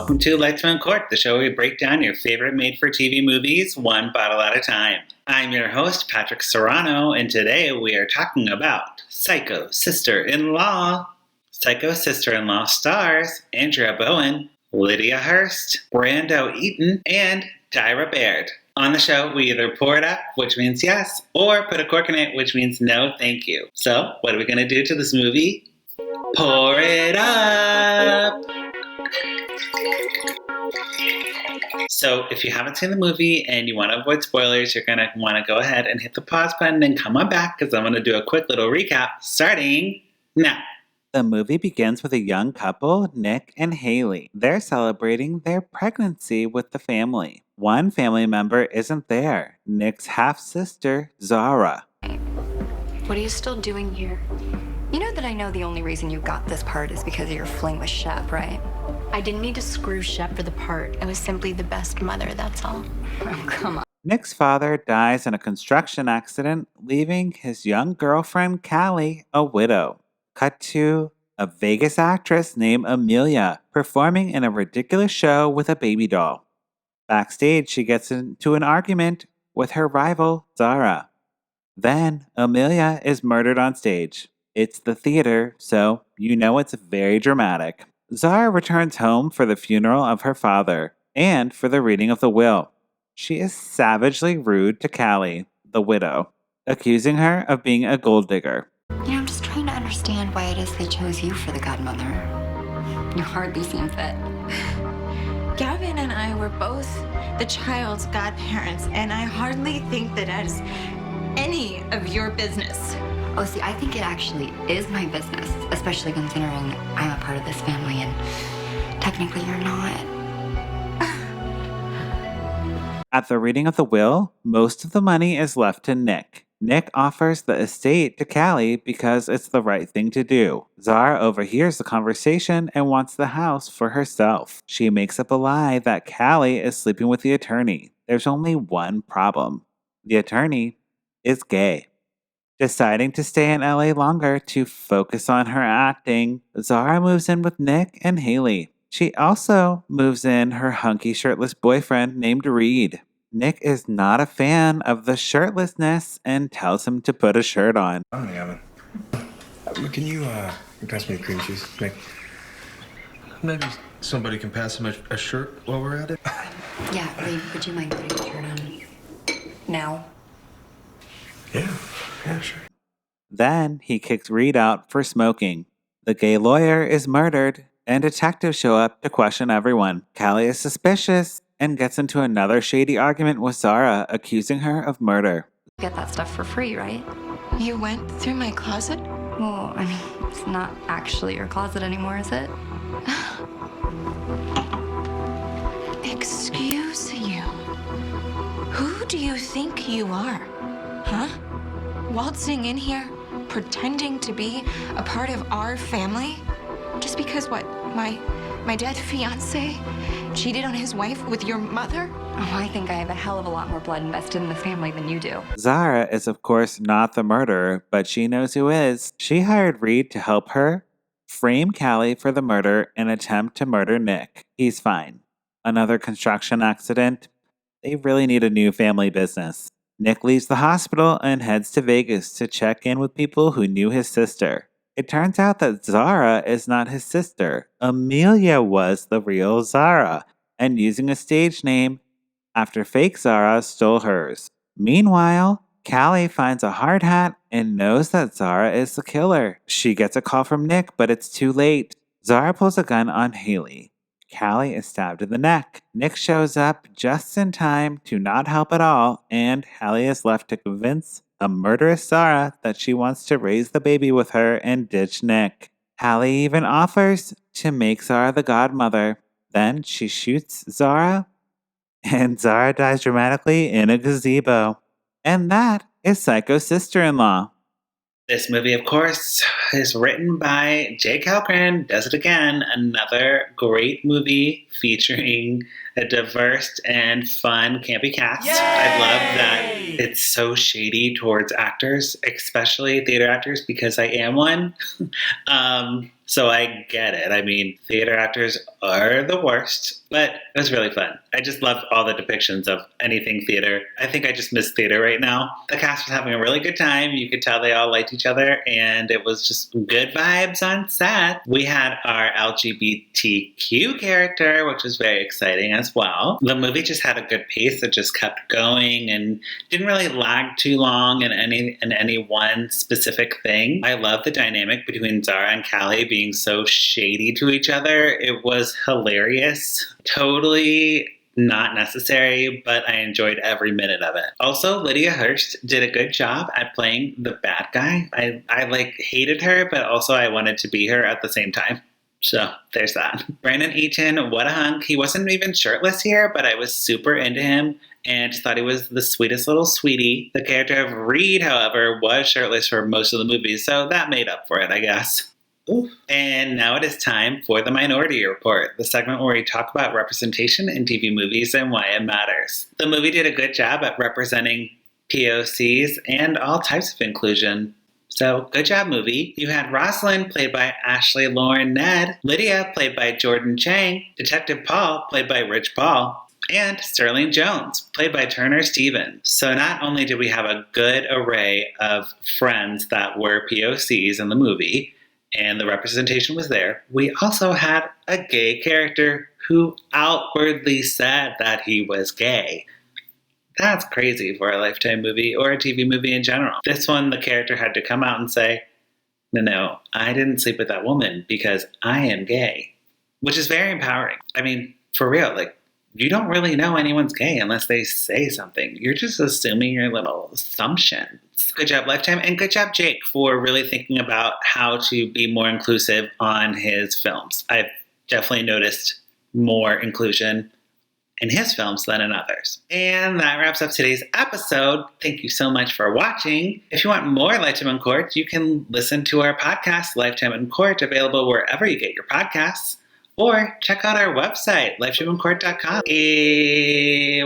Welcome to Lightsman Court, the show where we break down your favorite made-for-TV movies one bottle at a time. I'm your host, Patrick Serrano, and today we are talking about Psycho Sister-in-Law. Psycho Sister-in-Law stars Andrea Bowen, Lydia Hearst, Brando Eaton, and Diora Baird. On the show, we either pour it up, which means yes, or put a cork in it, which means no thank you. So, what are we going to do to this movie? Pour it up! So if you haven't seen the movie and you want to avoid spoilers, you're going to want to go ahead and hit the pause button and come on back because I'm going to do a quick little recap starting now. The movie begins with a young couple, Nick and Haley. They're celebrating their pregnancy with the family. One family member isn't there, Nick's half-sister, Zara. What are you still doing here? You know that I know the only reason you got this part is because of your fling with Shep, right? I didn't need to screw Shep for the part. I was simply the best mother, that's all. Oh, come on. Nick's father dies in a construction accident, leaving his young girlfriend, Callie, a widow. Cut to a Vegas actress named Amelia performing in a ridiculous show with a baby doll. Backstage, she gets into an argument with her rival, Zara. Then, Amelia is murdered on stage. It's the theater, so you know it's very dramatic. Zara returns home for the funeral of her father and for the reading of the will. She is savagely rude to Callie, the widow, accusing her of being a gold digger. You know, I'm just trying to understand why it is they chose you for the godmother. You hardly seem fit. Gavin and I were both the child's godparents, and I hardly think that is any of your business. Oh, see, I think it actually is my business, especially considering I'm a part of this family and technically you're not. At the reading of the will, most of the money is left to Nick. Nick offers the estate to Callie because it's the right thing to do. Zara overhears the conversation and wants the house for herself. She makes up a lie that Callie is sleeping with the attorney. There's only one problem. The attorney is gay. Deciding to stay in LA longer to focus on her acting, Zara moves in with Nick and Haley. She also moves in her hunky shirtless boyfriend named Reed. Nick is not a fan of the shirtlessness and tells him to put a shirt on. I'm Gavin. Can you pass me a cream cheese, Nick? Maybe somebody can pass him a shirt while we're at it. Yeah, Reed, would you mind putting a shirt on now? Yeah, sure. Then he kicks Reed out for smoking. The gay lawyer is murdered, and detectives show up to question everyone. Callie is suspicious and gets into another shady argument with Zara, accusing her of murder. You get that stuff for free, right? You went through my closet? Well, I mean, it's not actually your closet anymore, is it? Excuse you. Who do you think you are? Huh? Waltzing in here, pretending to be a part of our family? Just because what, my dead fiance cheated on his wife with your mother? Oh, I think I have a hell of a lot more blood invested in this family than you do. Zara is of course not the murderer, but she knows who is. She hired Reed to help her frame Callie for the murder and attempt to murder Nick. He's fine. Another construction accident. They really need a new family business. Nick leaves the hospital and heads to Vegas to check in with people who knew his sister. It turns out that Zara is not his sister. Amelia was the real Zara, and using a stage name after fake Zara stole hers. Meanwhile, Callie finds a hard hat and knows that Zara is the killer. She gets a call from Nick, but it's too late. Zara pulls a gun on Haley. Callie is stabbed in the neck. Nick shows up just in time to not help at all, and Hallie is left to convince a murderous Zara that she wants to raise the baby with her and ditch Nick. Hallie even offers to make Zara the godmother. Then she shoots Zara, and Zara dies dramatically in a gazebo. And that is Psycho Sister-in-Law. This movie, of course, is written by Jay Calcran. Does it again. Another great movie featuring a diverse and fun, campy cast. Yay! I love that it's so shady towards actors, especially theater actors, because I am one. So I get it. I mean, theater actors are the worst, but it was really fun. I just loved all the depictions of anything theater. I think I just miss theater right now. The cast was having a really good time. You could tell they all liked each other, and it was just good vibes on set. We had our LGBTQ character, which was very exciting as well. The movie just had a good pace. It just kept going and didn't really lag too long in any one specific thing. I love the dynamic between Zara and Callie being so shady to each other. It was hilarious. Totally not necessary, but I enjoyed every minute of it. Also, Lydia Hearst did a good job at playing the bad guy. I like hated her, but also I wanted to be her at the same time. So there's that. Brandon Eaton, what a hunk. He wasn't even shirtless here, but I was super into him and just thought he was the sweetest little sweetie. The character of Reed, however, was shirtless for most of the movie, so that made up for it, I guess. Ooh. And now it is time for the Minority Report, the segment where we talk about representation in TV movies and why it matters. The movie did a good job at representing POCs and all types of inclusion. So, good job, movie. You had Rosalind, played by Ashley Lauren Ned, Lydia, played by Jordan Chang, Detective Paul, played by Rich Paul, and Sterling Jones, played by Turner Stevens. So not only did we have a good array of friends that were POCs in the movie, and the representation was there, we also had a gay character who outwardly said that he was gay. That's crazy for a Lifetime movie or a TV movie in general. This one, the character had to come out and say, no, I didn't sleep with that woman because I am gay. Which is very empowering. I mean, for real, like, you don't really know anyone's gay unless they say something. You're just assuming your little assumptions. Good job, Lifetime, and good job, Jake, for really thinking about how to be more inclusive on his films. I've definitely noticed more inclusion in his films than in others. And that wraps up today's episode. Thank you so much for watching. If you want more Lifetime in Court, you can listen to our podcast, Lifetime in Court, available wherever you get your podcasts. Or check out our website, lifetimeincourt.com.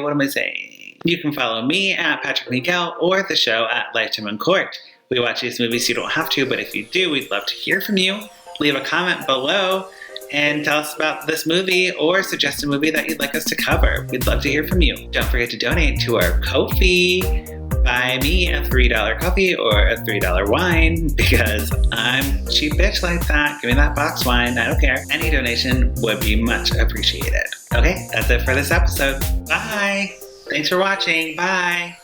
What am I saying? You can follow me at Patrick Miguel or the show at Lifetime in Court. We watch these movies, so you don't have to, but if you do, we'd love to hear from you. Leave a comment below and tell us about this movie or suggest a movie that you'd like us to cover. We'd love to hear from you. Don't forget to donate to our Ko-fi. Buy me a $3 coffee or a $3 wine because I'm a cheap bitch like that. Give me that box wine. I don't care. Any donation would be much appreciated. Okay, that's it for this episode. Bye. Thanks for watching. Bye.